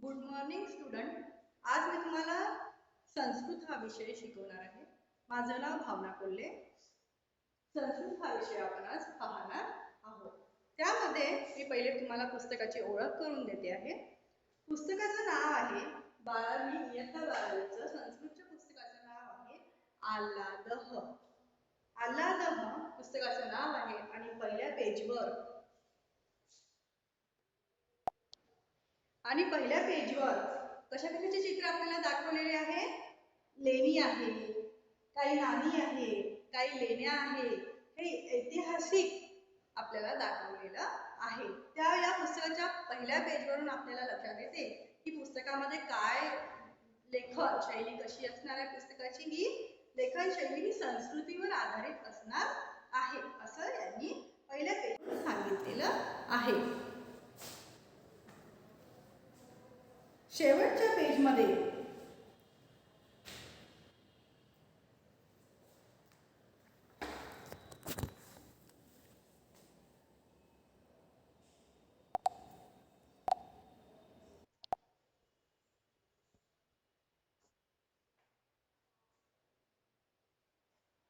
Good morning student. आज मी तुम्हाला संस्कृत हा विषय शिकवणार आहे. माझं नाव भावना कोल्हे. संस्कृत हा विषय आपण आज पाहणार आहोत. त्यामध्ये मी पहिले तुम्हाला पुस्तकाची ओळख करून देते आहे. पुस्तकाचं नाव आहे 12वी इयत्ता 12वीचं संस्कृतच्या पुस्तकाचं नाव आहे आल्हादः. आल्हादः पुस्तकाचं नाव आहे आणि पहिल्या पेजवर कशा कशाचे चित्र आपल्याला दाखवलेले आहे. लेणी आहे, काही नाणी आहे, काही लेण्या आहे. हे ऐतिहासिक आपल्याला दाखवलेलं आहे. त्या या पुस्तकाच्या पहिल्या पेजवरून आपल्याला लक्षात येते की पुस्तकामध्ये काय लेखन शैली कशी असणार आहे. पुस्तकाची ही लेखन शैली ही संस्कृतीवर आधारित असणार आहे असं यांनी पहिल्या पेजवर सांगितलेलं आहे. शेवटच्या पेजमध्ये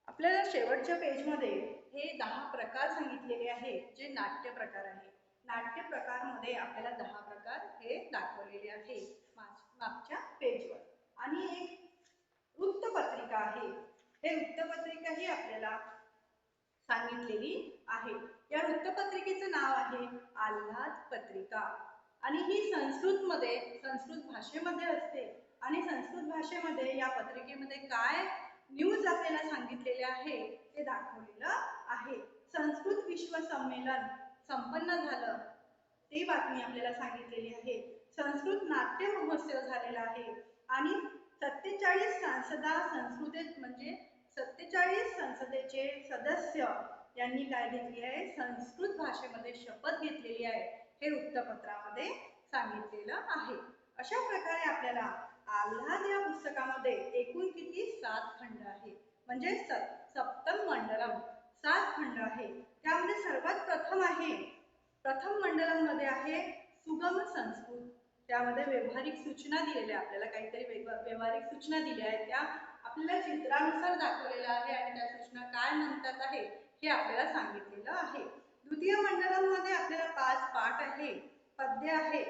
आपल्याला शेवटच्या पेजमध्ये हे 10 प्रकार सांगितलेले आहे, जे नाट्य प्रकार आहे. नाट्य प्रकारमध्ये आपल्याला 10 प्रकार हे दाखवलेले आहे मागच्या पेजवर. आणि एक वृत्तपत्रिका आहे. हे वृत्तपत्रिका ही आपल्याला सांगितलेली आहे. या वृत्तपत्रिकेचं नाव आहे आल्हाद पत्रिका आणि ही संस्कृत भाषेमध्ये असते. आणि संस्कृत भाषेमध्ये या पत्रिकेमध्ये काय न्यूज आपल्याला सांगितलेले आहे ते दाखवलेलं आहे. संस्कृत विश्व संमेलन संपन्न झालं ती बातमी आपल्याला सांगितलेली आहे. संस्कृत नाट्य महोत्सव झालेला आहे आणि 47 संस्कृतेत म्हणजे 47 संसदेचे सदस्य यांनी काय घेतली आहे, संस्कृत भाषेमध्ये शपथ घेतलेली आहे. हे वृत्तपत्रामध्ये सांगितलेलं आहे. अशा प्रकारे आपल्याला आल्हाद या पुस्तकामध्ये एकूण किती 7 खंड आहे. म्हणजे सप्तम मंडलम 7 खंड आहे. त्यामध्ये सर्वात प्रथम मंडलम मध्ये आहे सुगम संस्कृत. त्यामध्ये व्यवहारिक सूचना दिलेल्या आपल्याला काहीतरी व्यवहारिक सूचना दिल्या आहेत. त्या आपल्याला चित्रानुसार दाखवलेलं आहे आणि त्या सूचना काय म्हणतात आहे हे आपल्याला सांगितलेलं आहे. द्वितीय मंडलम मध्ये आपल्याला 5 पाठ आहे, पद्य आहे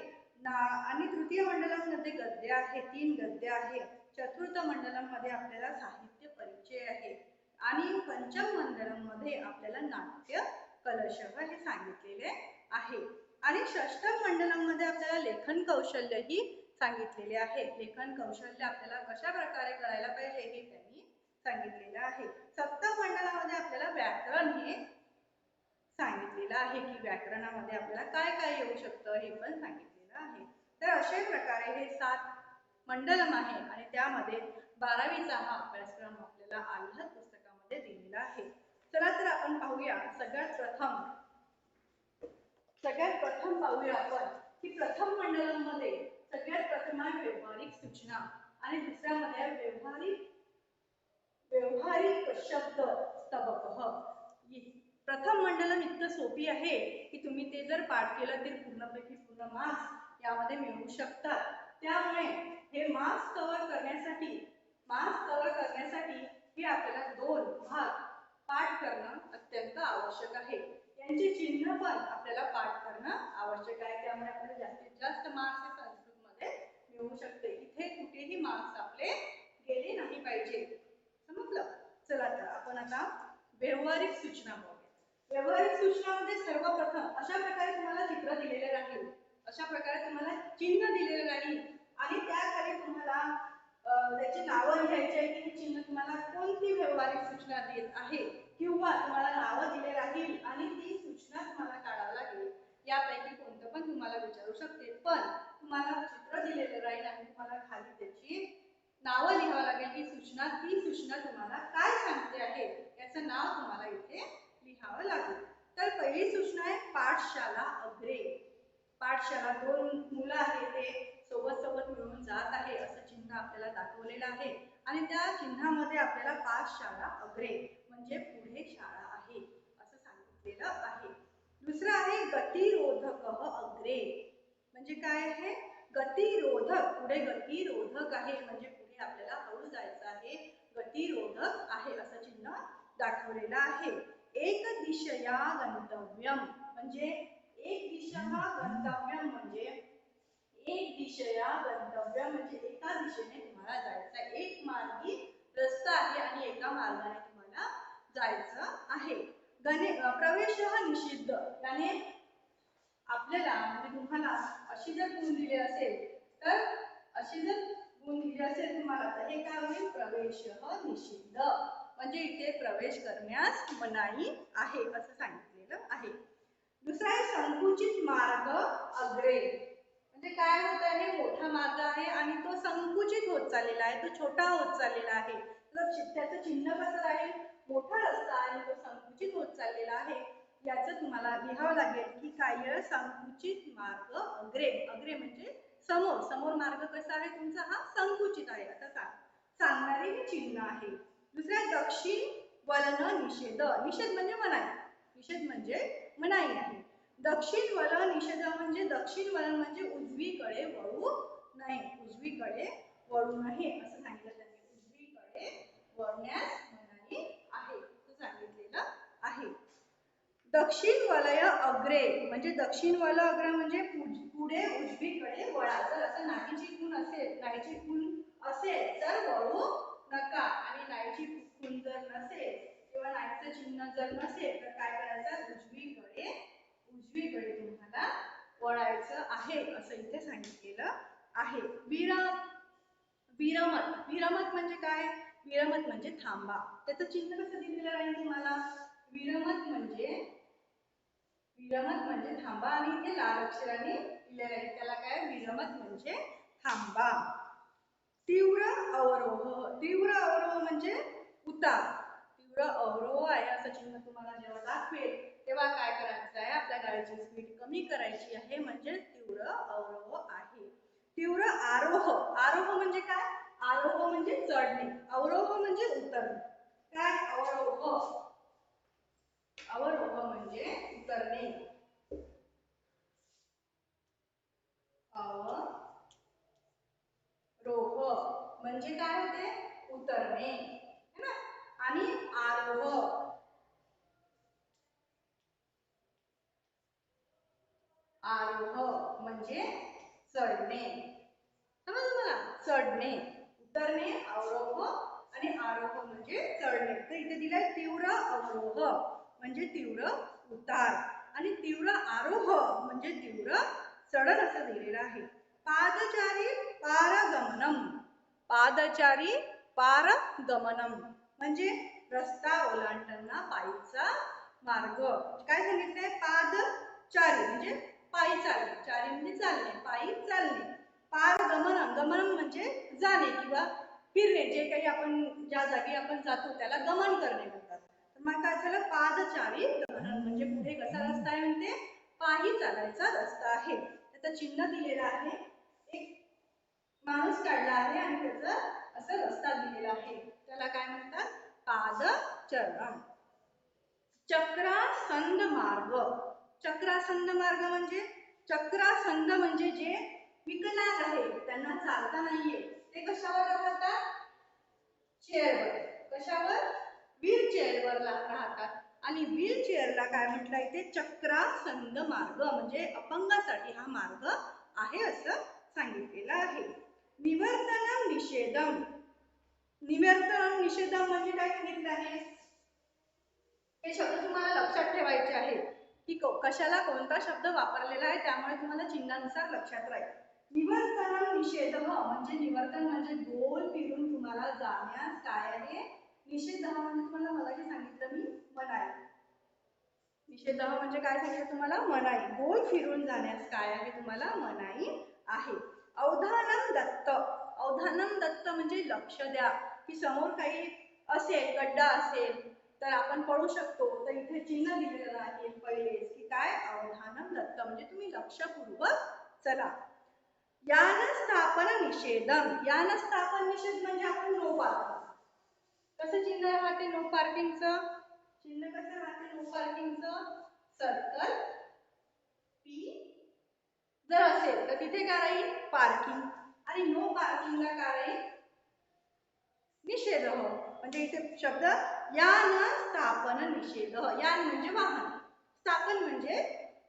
आणि तृतीय मंडलम मध्ये गद्य आहे, 3 गद्य आहे. चतुर्थ मंडलम मध्ये आपल्याला साहित्य परिचय आहे आणि पंचम मंडलम मध्ये आपल्याला नाट्य कलश हे सांगितलेले आहे. आणि षष्टम मंडलम मध्ये आपल्याला लेखन कौशल्य ही सांगितलेले आहे. लेखन कौशल्य आपल्याला कशा प्रकारे करायला पाहिजे हे त्यांनी सांगितलेलं आहे. सप्तम मंडलामध्ये आपल्याला व्याकरण हे सांगितलेलं आहे की व्याकरणामध्ये आपल्याला काय काय येऊ शकतं हे पण सांगितलेलं आहे. तर अशा प्रकारे हे 7 मंडलम आहे आणि त्यामध्ये 12वीचा हा अभ्यासक्रम आपल्याला आल्हाद पुस्तकामध्ये दिलेला आहे. चला तर आपण पाहूया. सगळ्यात प्रथम पाहूया आपण की प्रथम मंडलम मध्ये सगळ्यात प्रथम आहे व्यवहारिक सूचना आणि दुसऱ्यामध्ये व्यवहारिक शब्द स्तबक. प्रथम मंडलम इतकं सोपी आहे की तुम्ही ते जर पाठ केलं तर पूर्णपैकी पूर्ण मार्क्स यामध्ये मिळवू शकतात. त्यामुळे हे मार्क्स कव्हर करण्यासाठी हे आपल्याला 2 भाग पाठ करणं अत्यंत आवश्यक आहे. यांचे चिन्ह पण आपल्याला पाठ करणं आवश्यक आहे. त्यामुळे आपल्याला जास्तीत जास्त मार्क्स संस्कृतमध्ये मिळू शकते. इथे कुठेही मार्क्स आपले गेले नाही पाहिजे. समजलं. चला तर आपण आता व्यवहारिक सूचना बघूया. व्यवहारिक सूचनामध्ये सर्वप्रथम अशा प्रकारे तुम्हाला चित्र दिलेले राहील, अशा प्रकारे तुम्हाला चिन्ह दिलेले राहील आणि त्याखाली तुम्हाला त्याची नावं लिहायची आहे की चिन्ह तुम्हाला कोणती व्यवहारिक सूचना देत आहे किंवा तुम्हाला नावं दिले राहील आणि ती सूचना तुम्हाला काढावी लागेल. यापैकी कोणतं पण तुम्हाला विचारू शकते. पण तुम्हाला चित्र दिलेलं राहील आणि तुम्हाला खाली त्याची नावं लिहावं लागेल की ती सूचना तुम्हाला काय सांगते आहे याचं नाव तुम्हाला इथे लिहावं लागेल. तर पहिली सूचना आहे पाठशाला अग्रे. पाठशाला 2 मुलं आहे ते सोबत मिळून जात आहे असं चिन्ह आपल्याला दाखवलेलं आहे आणि त्या चिन्हामध्ये आपल्याला पाठशाला अग्रे म्हणजे पुढे शाळा आहे असं सांगितलेलं आहे. दुसरं आहे गतिरोधक अग्रे. म्हणजे काय आहे, गतिरोधक, पुढे गतिरोधक आहे म्हणजे पुढे आपल्याला हळू जायचं आहे, गतिरोधक आहे असं चिन्ह दाखवलेलं आहे. एक दिशया गंतव्यम म्हणजे एक दिशा गंतव्यम म्हणजे एक दिशया गंतव्यम म्हणजे एका दिशेने तुम्हाला जायचं, एक मार्गी रस्ता आहे आणि एका मार्गाने तुम्हाला जायचं आहे. प्रवेश निषिद्ध, याने आपल्याला म्हणजे तुम्हाला अशी जर गुण दिले असेल तर अशी जर गुण दिले असेल तुम्हाला तर हे काय होईल, प्रवेश निषिद्ध म्हणजे इथे प्रवेश करण्यास मनाई आहे असं सांगितलेलं आहे. दुसरा आहे संकुचित मार्ग अग्रे, म्हणजे काय होत आहे, मोठा मार्ग आहे आणि तो संकुचित होत चाललेला आहे, तो छोटा होत चाललेला आहे. तर त्याचं चिन्ह कसं राहील, मोठा रस्ता आणि तो संकुचित होत चाललेला आहे. याचं तुम्हाला लिहावं लागेल की काय, संकुचित मार्ग अग्रे. अग्रे म्हणजे समोर, समोर मार्ग कसा आहे तुमचा, हा संकुचित आहे असं सांगणारे हे चिन्ह आहे. दुसरा दक्षिण वलन निषेध, निषेध म्हणजे मनाई, निषेध म्हणजे मनाई आहे. दक्षिण वलन निषेध म्हणजे दक्षिण वलन म्हणजे उजवीकडे वळू नये, उजवीकडे वळू नये असं सांगितलं त्यांनी, उजवीकडे वळण्यास मनाई आहे असं सांगितलेलं आहे. दक्षिण वलय अग्रे म्हणजे दक्षिण वलय अग्रे म्हणजे पुढे उजवीकडे वळा. जर असं नाहीची खूण असेल, नाहीची खूण असेल तर वळू नका आणि नाहीची खूण जर नसेल किंवा नाहीचं चिन्ह जर नसेल तर काय करायचं, उजवीकडे तुम्हाला वळायचं आहे असं इथे सांगितलेलं आहे. विरमत, विरमत म्हणजे काय, विरमत म्हणजे थांबा. त्याचं चिन्ह कसं दिलेलं राहील तुम्हाला, विरमत म्हणजे थांबा आणि इथे लाल अक्षराने लिहिलेलं आहे, त्याला काय, विरमत म्हणजे थांबा. तीव्र अवरोह, तीव्र अवरोह म्हणजे उतार, तीव्र अवरोह आहे असं चिन्ह तुम्हाला जेव्हा दाखवेल तेव्हा काय करायचं आहे, आपल्या गाडीची स्पीड कमी करायची आहे म्हणजे तीव्र अवरोह आहे. तीव्र आरोह, आरोह म्हणजे काय, आरोह म्हणजे चढणे, अवरोह म्हणजे उतरणे. काय, अवरोह, अवरोह म्हणजे उतरणे, अवरोह म्हणजे काय होते, उतरणे है ना. आणि आरोह, आरोह म्हणजे चढणे, समजलं मला, चढणे, उतरणे, अवरोह आणि आरोह म्हणजे चढणे. तर इथे दिलाय तीव्र अवरोह म्हणजे तीव्र उतार आणि तीव्र आरोह म्हणजे तीव्र चढण असं दिलेलं आहे. पादचारी पारगमनम, पादचारी पारगमनम म्हणजे रस्ता ओलांडताना पायीचा मार्ग. काय सांगितलंय, पादचारी म्हणजे पायी चालणे, चारी म्हणजे चालणे, पायी चालणे. पारगमनम, गमनम म्हणजे जाणे किंवा फिरणे, जे काही आपण ज्या जागी आपण जातो त्याला गमन करणे म्हणतात. तर मग काय झालं, पादचारी गमनम म्हणजे पुढे कसा रस्ता आहे म्हणते, पायी चालायचा रस्ता आहे. त्याचं चिन्ह दिलेलं आहे, एक माणूस काढला आहे आणि त्याचं असं रस्ता दिलेला आहे, त्याला काय म्हणतात, पादचरण. चक्रासंद मार्ग, चक्रासंद मार्ग म्हणजे, चक्रासंद म्हणजे जे विकलांग आहे, त्यांना चालता नाहीये, ते कशावर राहतात, चेअरवर. कशावर, व्हील चेअरवर राहतात आणि व्हील चेअरला काय म्हटलं इथे, चक्रासंद मार्ग म्हणजे अपंगासाठी हा मार्ग आहे असं सांगितलेलं आहे. निवर्तनम निषेधम, निवर्तनम निषेधम म्हणजे काय सांगितलं आहे, हे शब्द तुम्हाला लक्षात ठेवायचे आहे की कशाला कोणता शब्द वापरलेला आहे, त्यामुळे तुम्हाला चिन्हानुसार लक्षात राहील. निवर्तनम निषेध म्हणजे, निवर्तन म्हणजे गोल फिरून तुम्हाला जाण्यास काय आहे, निषेध म्हणजे तुम्हाला मगाशी सांगितलं मी, मनाई. निषेध म्हणजे काय सांगितलं तुम्हाला, मनाई, गोल फिरून जाण्यास काय आहे तुम्हाला, मनाई आहे. अवधानम दत्त, अवधानम दत्त म्हणजे लक्ष द्या की समोर काही असेल, गड्डा असेल तर आपण पळू शकतो, तर इथे चिन्ह दिलेलं आहे पहिलेच की काय, अवधानम दत्त म्हणजे तुम्ही लक्षपूर्वक चला. यान स्थापन निषेधम, यान स्थापन निषेध म्हणजे आपण नो पार्किंग, कसं चिन्ह राहते नो पार्किंगचं, चिन्ह कसं राहते नो पार्किंगचं, सर्कल पी जर असेल तर तिथे काय राहील पार्किंग आणि नो पार्किंगला काय राहील निषेध म्हणजे इथे शब्द यान स्थापन निषेध यान म्हणजे वाहन स्थापन म्हणजे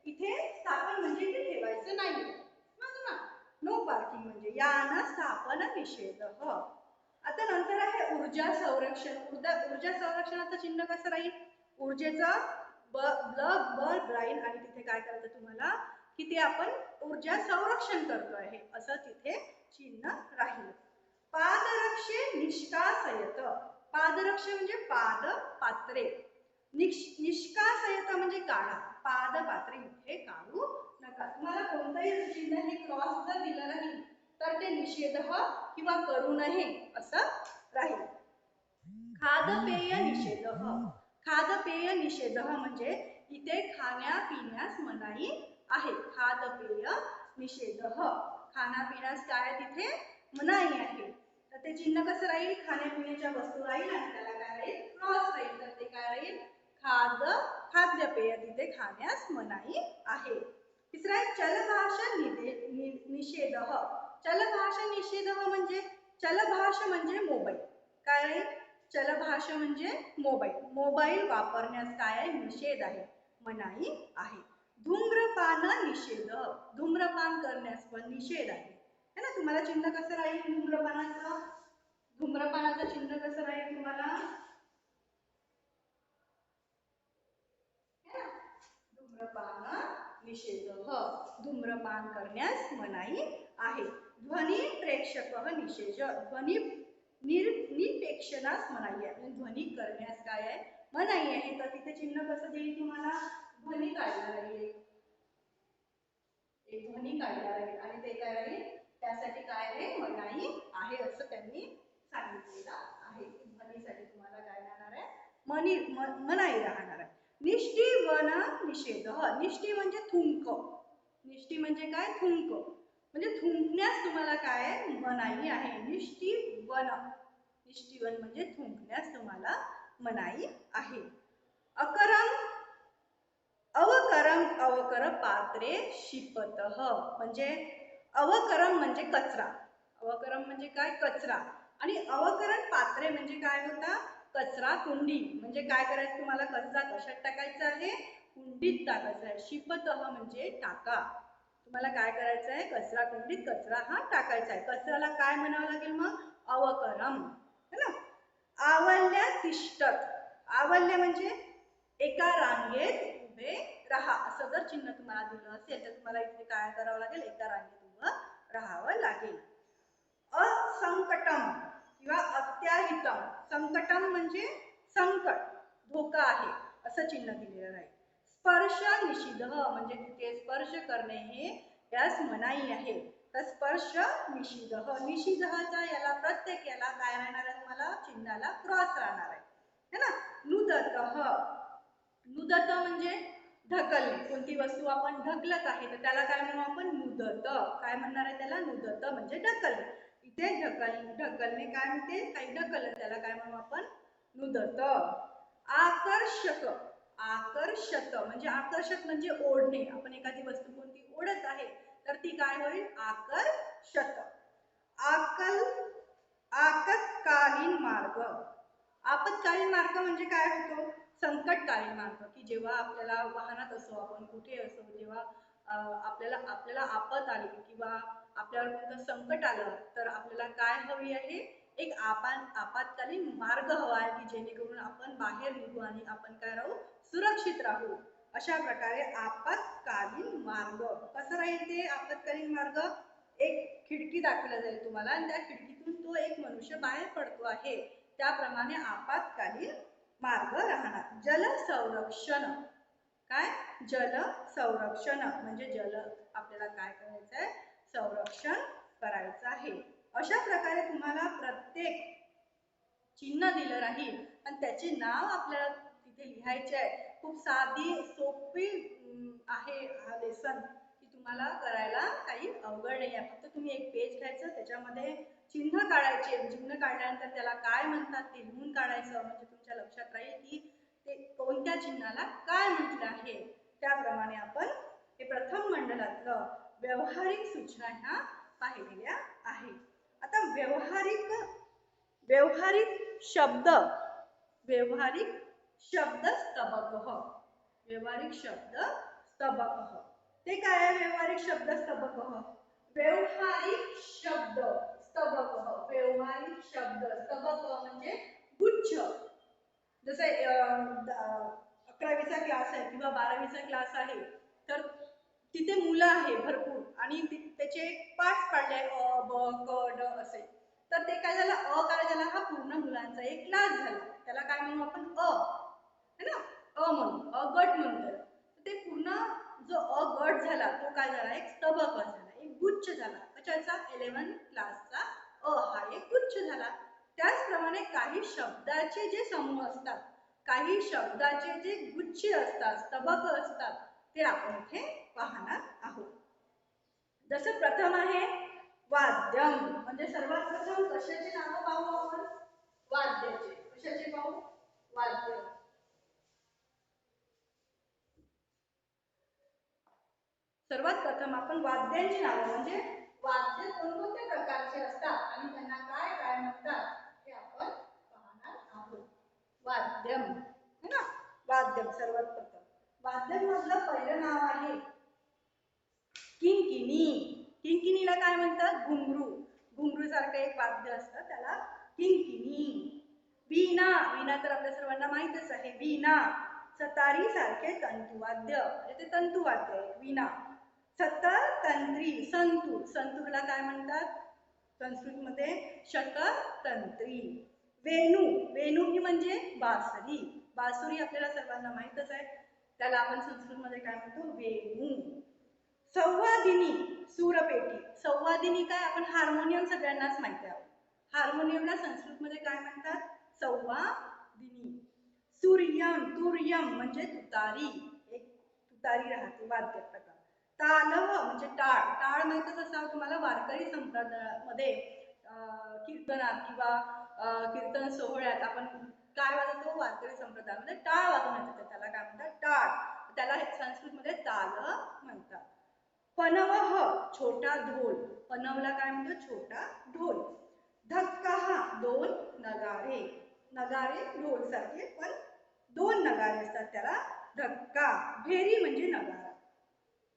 इथे स्थापन म्हणजे इथे ठेवायचं नाही समजलं ना नो पार्किंग म्हणजे यान स्थापन निषेध आता नंतर आहे ऊर्जा संरक्षण ऊर्जा संरक्षणाचं चिन्ह कसं राहील ऊर्जेचं बर ब्राईन आणि तिथे काय करायचं तुम्हाला की ते आपण ऊर्जा संरक्षण करतो आहे असं तिथे चिन्ह राहील पादरक्षे निष्कासयत पादरक्षे म्हणजे पाद पात्रे निष्कासयत म्हणजे काढा पाद पात्रे इथे काढू नका तुम्हाला कोणतंही चिन्ह हे क्रॉस जर दिलं नाही तर ते निषेध किंवा करू नये असं राहील खाद्यपेय निषेध खाद्यपेय निषेध म्हणजे इथे खाण्यापिण्यास मनाई आहे खाद्यपेय निषेध खाण्यापिण्यास काय तिथे मनाई आहे तर ते चिन्ह कसं राहील खाण्यापिण्याच्या वस्तू राहील आणि त्याला काय राहील क्रॉस राहील तर ते काय राहील खाद्यपेय तिथे खाण्यास मनाई आहे तिसरा आहे चलभाषा निषेध चलभाषा निषेध म्हणजे चलभाषा म्हणजे मोबाईल काय आहे चलभाषा म्हणजे मोबाईल वापरण्यास काय आहे निषेध आहे मनाई आहे धूम्रपान निषेध धूम्रपान करण्यास पण निषेध आहे है ना तुम्हाला चिन्ह कसं राहील धूम्रपानाचं चिन्ह कसं राहील तुम्हाला धूम्रपान निषेध धूम्रपान करण्यास मनाई आहे ध्वनी प्रेक्षक निषेध ध्वनी निपेक्षणास मनाई आहे ध्वनी करण्यास काय आहे मनाई आहे तर तिथे चिन्ह कसं देईल तुम्हाला ध्वनी काढला राहील एक ध्वनी काढला राहील आणि ते काय राहील त्यासाठी काय आहे मनाई आहे असं त्यांनी सांगितलेलं आहे ध्वनीसाठी तुम्हाला काय राहणार आहे मनाई राहणार आहे निष्ठी वन निषेध निष्ठी म्हणजे थुंक निष्ठी म्हणजे काय थुंक म्हणजे थुंकण्यास तुम्हाला काय मनाई आहे निष्ठीवन म्हणजे थुंकण्यास तुम्हाला मनाई आहे अवकरम पात्रे शिपत म्हणजे अवकरम म्हणजे कचरा अवकरम म्हणजे काय कचरा आणि अवकरण पात्रे म्हणजे काय होता कचरा कुंडी म्हणजे काय करायचं तुम्हाला कचरा कशात टाकायचा आहे कुंडीत टाकायचा आहे शिपत म्हणजे टाका तुम्हाला काय करायचं आहे कचरा कुंडीत कचरा हा टाकायचा आहे कचऱ्याला काय म्हणावं लागेल मग अवकरम है ना आवल्य तिष्ठत आवल्य म्हणजे एका रांगेत उभे राहा असं जर चिन्ह तुम्हाला दिलं असेल तर तुम्हाला इथे काय करावं लागेल एका रांगेत उभं राहावं लागेल असंकटम किंवा अत्याहितम संकटम म्हणजे संकट धोका आहे असं चिन्ह दिलेलं आहे स्पर्श निषिद्ध म्हणजे तिथे स्पर्श करणे हे यास मनाई आहे तर स्पर्श निषिद्ध निषिद्धचा याला प्रत्येक याला काय राहणार आहे तुम्हाला चिन्हाला क्रॉस राहणार आहे है ना नुदत नुदत म्हणजे ढकलणे कोणती वस्तू आपण ढकलत आहे तर त्याला काय म्हणू आपण नुदत काय म्हणणार आहे त्याला नुदत म्हणजे ढकलणे इथे ढकलणे काय म्हणते काही ढकललं त्याला काय म्हणू आपण नुदत आकर्षक म्हणजे आकर्षक म्हणजे ओढणे आपण एखादी वस्तू कोणती ओढत आहे तर ती काय होईल आकर्षक आपत्कालीन मार्ग आपत्कालीन मार्ग म्हणजे काय होतो संकटकालीन मार्ग की जेव्हा आपल्याला वाहनात असो आपण कुठे असो जेव्हा आपल्याला आपत आली किंवा आपल्यावर कोणतं संकट आलं तर आपल्याला काय हवी आहे एक आपत्कालीन मार्ग हवा आहे की जेणेकरून आपण बाहेर निघू आणि आपण काय राहू सुरक्षित राहू अशा प्रकारे आपत्कालीन मार्ग कसं राहील ते आपत्कालीन मार्ग एक खिडकी दाखवल्या जाईल तुम्हाला आणि त्या खिडकीतून तो एक मनुष्य बाहेर पडतो आहे त्याप्रमाणे आपत्कालीन मार्ग राहणार जल संरक्षण काय जल संरक्षण म्हणजे जल आपल्याला काय करायचं आहे संरक्षण करायचं आहे अशा प्रकारे तुम्हाला प्रत्येक चिन्ह दिलं राहील आणि त्याचे नाव आपल्याला तिथे लिहायचे आहे खूप साधी सोपी आहे हा लेसन की तुम्हाला करायला काही अवघड नाही आहे फक्त तुम्ही एक पेज घ्यायचं त्याच्यामध्ये चिन्ह काढायचे चिन्ह काढल्यानंतर त्याला काय म्हणतात ते लिहून काढायचं म्हणजे तुमच्या लक्षात राहील की ते कोणत्या चिन्हाला काय म्हटलं आहे त्याप्रमाणे आपण हे प्रथम मंडलातलं व्यवहारिक सूचना ह्या पाहिलेल्या आहेत. आता व्यवहारिक शब्द व्यवहारिक शब्द स्तबक व्यवहारिक शब्द स्तबक ते काय आहे? व्यवहारिक शब्द स्तबक व्यवहारिक शब्द स्तबक व्यवहारिक शब्द स्तबक म्हणजे गुच्छ. जसे 11वीचा क्लास आहे किंवा 12वीचा क्लास आहे तर तिथे मुलं आहे भरपूर आणि त्याचे पाठ पाडले अ ब क ड असे. तर ते काय झालं काय झाला हा पूर्ण मुलांचा एक क्लास झाला. त्याला काय म्हणू आपण है ना म्हणू गट म्हणतो. ते पूर्ण जो गट झाला तो काय झाला एक स्तबक झाला एक गुच्छ झाला. कशाचा 11 क्लासचा हा एक गुच्छ झाला. त्याचप्रमाणे काही शब्दाचे जे समूह असतात काही शब्दाचे जे गुच्छ असतात स्तबक असतात ते आपण इथे पाहणार आहोत. जसं प्रथम आहे वाद्यम म्हणजे सर्वात प्रथम कशाची नावं पाहू आपण? वाद्याचे. कशाचे पाहू? वाद्य. सर्वात प्रथम आपण वाद्यांची नावं म्हणजे वाद्य कोणकोणत्या प्रकारचे असतात आणि त्यांना काय काय म्हणतात हे आपण पाहणार आहोत. वाद्यम है ना वाद्यम. सर्वात प्रथम वाद्यम मधलं पहिलं नाव आहे किंकिणी. किंकिणीला काय म्हणतात? घुंगरू. घुंगरू सारखं एक वाद्य असतं त्याला किंकिणी. वीणा. वीणा तर आपल्या सर्वांना माहितच आहे. वीणा सतारी सारखे तंतुवाद्य म्हणजे ते तंतुवाद्य आहे वीणा. सतर तंत्री. संतूर. संतूरला काय म्हणतात संस्कृतमध्ये? शततंत्री. वेणू. वेणू ही म्हणजे बासरी. बासुरी आपल्याला सर्वांना माहितच आहे त्याला आपण संस्कृतमध्ये काय म्हणतो? वेणू. संवादिनी. सूरपेटी. संवादिनी काय? आपण हार्मोनियम सगळ्यांनाच माहिती आहे. हार्मोनियमला संस्कृतमध्ये काय म्हणतात? संवादिनी. सूर्यम. तुर्यम म्हणजे तुतारी. एक तुतारी राहते वाद्य प्रकार. तालव म्हणजे टाळ. टाळ माहितच असावं तुम्हाला. वारकरी संप्रदायामध्ये कीर्तनात किंवा कीर्तन सोहळ्यात आपण काय वाजवतो? वारकरी संप्रदायामध्ये टाळ वाजवण्यात येतं त्याला काय म्हणतात? टाळ. त्याला संस्कृतमध्ये ताल म्हणतात. पनवह छोटा ढोल. पनवला काय म्हणतो? छोटा ढोल. धक्का दोन नगारे. नगारे ढोल सारखे पण दोन नगारे असतात त्याला धक्का. भेरी म्हणजे नगारा.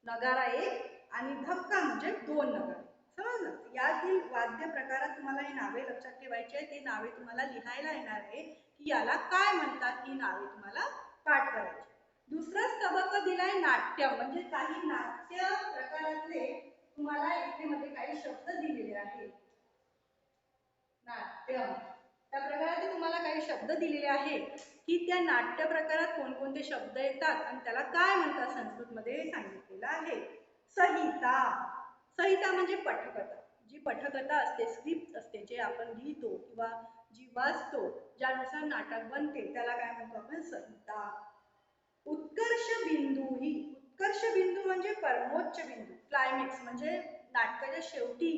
नगारा एक आणि धक्का म्हणजे दोन नगारे. समजलं? यातील वाद्य प्रकारात तुम्हाला ही नावे लक्षात ठेवायची आहे. ती नावे तुम्हाला लिहायला येणार आहे की याला काय म्हणतात. ही नावे तुम्हाला पाठ करायची. दुसरा स्तबक दिलाय नाट्यम म्हणजे काही नाट्य प्रकारातले तुम्हाला इथे मध्ये काही शब्द दिलेले आहेत. नाट्यम त्या प्रकारात तुम्हाला काही शब्द दिलेले आहेत की त्या नाट्य प्रकारात कोणकोणते शब्द येतात आणि त्याला काय म्हणतात संस्कृतमध्ये सांगितलेलं आहे. संहिता. संहिता म्हणजे पटकथा. जी पटकथा असते स्क्रिप्ट असते जे आपण लिहितो किंवा जी वाचतो ज्यानुसार नाटक बनते त्याला काय म्हणतो आपण? संहिता. उत्कर्ष बिंदू. ही उत्कर्ष बिंदू म्हणजे परमोच्च बिंदू. क्लायमॅक्स म्हणजे नाटकाच्या शेवटी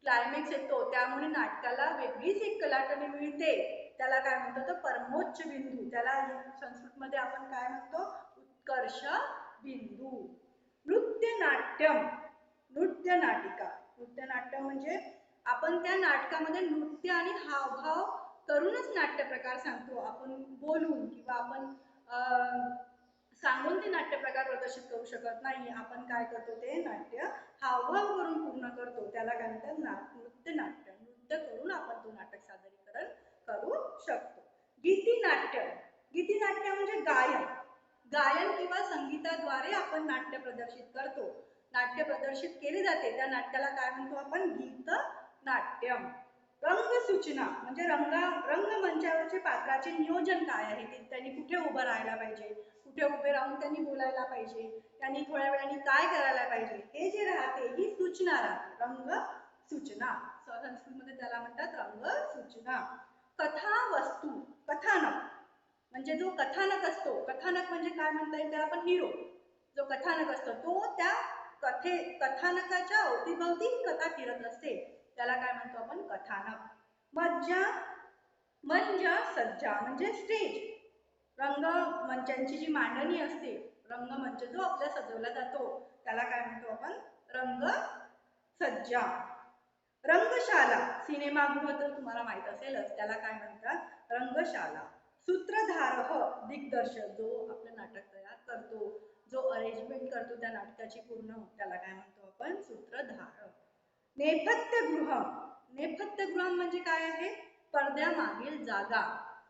क्लायमॅक्स येतो त्यामुळे नाटकाला वेगळीच एक कलाटणी मिळते त्याला काय म्हणतो? तर परमोच्च बिंदू. त्याला संस्कृतमध्ये आपण काय म्हणतो? उत्कर्ष बिंदू. नृत्य नाट्यम. नृत्य नाटिका. नृत्य नाट्य म्हणजे आपण त्या नाटकामध्ये नृत्य आणि हावभाव करूनच नाट्य प्रकार सांगतो. आपण बोलून किंवा आपण सांगून ते नाट्य प्रकार प्रदर्शित करू शकत नाही. आपण काय करतो? ते नाट्य हावभाव करून पूर्ण करतो त्याला काय म्हणतात? नृत्य नाट्य. नृत्य करून आपण तो नाटक सादरीकरण करू शकतो. गीतिनाट्य. गीतिनाट्य म्हणजे गायन. गायन किंवा संगीताद्वारे आपण नाट्य प्रदर्शित करतो. नाट्य प्रदर्शित केले जाते त्या नाट्याला काय म्हणतो आपण? गीत नाट्यम. रंगसूचना म्हणजे रंगमंचावरचे पात्राचे नियोजन काय आहे ते त्यांनी कुठे उभं राहायला पाहिजे कुठे उभे राहून त्यांनी बोलायला पाहिजे त्यांनी थोड्या वेळाने काय करायला पाहिजे हे जे राहते ही सूचना राहते. रंगसूचना. संस्कृतमध्ये त्याला म्हणतात रंगसूचना. कथा वस्तू. कथानक म्हणजे जो कथानक असतो. कथानक म्हणजे काय म्हणता येईल त्याला? आपण हिरो. जो कथानक असतो तो त्या कथानकाच्या अवतीभवती कथा फिरत असते त्याला काय म्हणतो आपण? कथानक. मंच सज्जा म्हणजे स्टेज. रंगमंचांची जी मांडणी असते रंगमंच जो आपला सजवला जातो त्याला काय म्हणतो आपण? रंगसज्जा. रंगशाला, सिनेमागृह तर तुम्हाला माहित असेलच, त्याला काय म्हणतात? रंगशाला. सूत्रधारः, दिग्दर्शक, जो आपलं नाटक तयार करतो, जो अरेंजमेंट करतो त्या नाटकाची पूर्ण, त्याला काय म्हणतो आपण? सूत्रधारक. नेपथ्यगृह, नेपथ्यगृह म्हणजे काय आहे? पडद्यामागील जागा.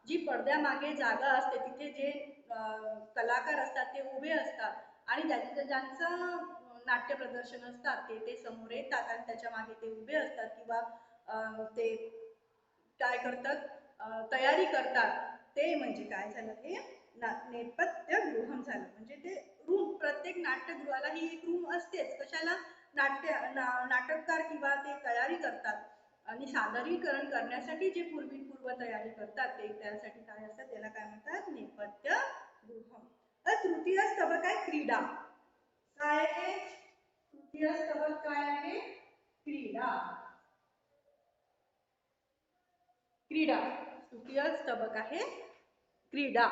जी पडद्यामागे जागा असते तिथे जे कलाकार असतात ते उभे असतात आणि ज्यांचं नाट्य प्रदर्शन असतात ते समोर येतात आणि त्याच्या मागे ते उभे असतात किंवा ते काय करतात? तयारी करतात. ते म्हणजे काय झालं? हे नेपथ्यगृह झालं. म्हणजे ते रूम, प्रत्येक नाट्यगृहाला ही एक रूम असतेच. कशाला? नाटककार किंवा ते तयारी करतात आणि सादरीकरण करण्यासाठी जे पूर्व तयारी करतात ते त्यासाठी काय असतात? त्याला काय म्हणतात? नेपथ्यगृह. तृतीय स्तबक आहे क्रीडा. काय आहे? तृतीय स्तबक काय आहे? क्रीडा. क्रीडा, तृतीय स्तबक आहे क्रीडा.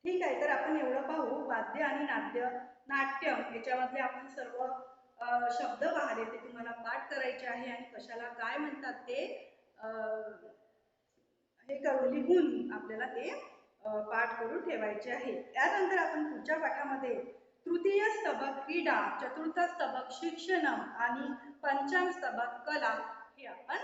ठीक आहे, तर आपण एवढं पाहू. वाद्य आणि नाट्यम याच्यामधले आपण सर्व शब्द पाहिले, ते तुम्हाला पाठ करायचे आहे आणि कशाला काय म्हणतात ते हे करून लिहून आपल्याला ते पाठ करून ठेवायचे आहे. त्यानंतर आपण पुढच्या पाठामध्ये तृतीय स्तबक क्रीडा, चतुर्थ स्तबक शिक्षण आणि पंचम स्तबक कला हे आपण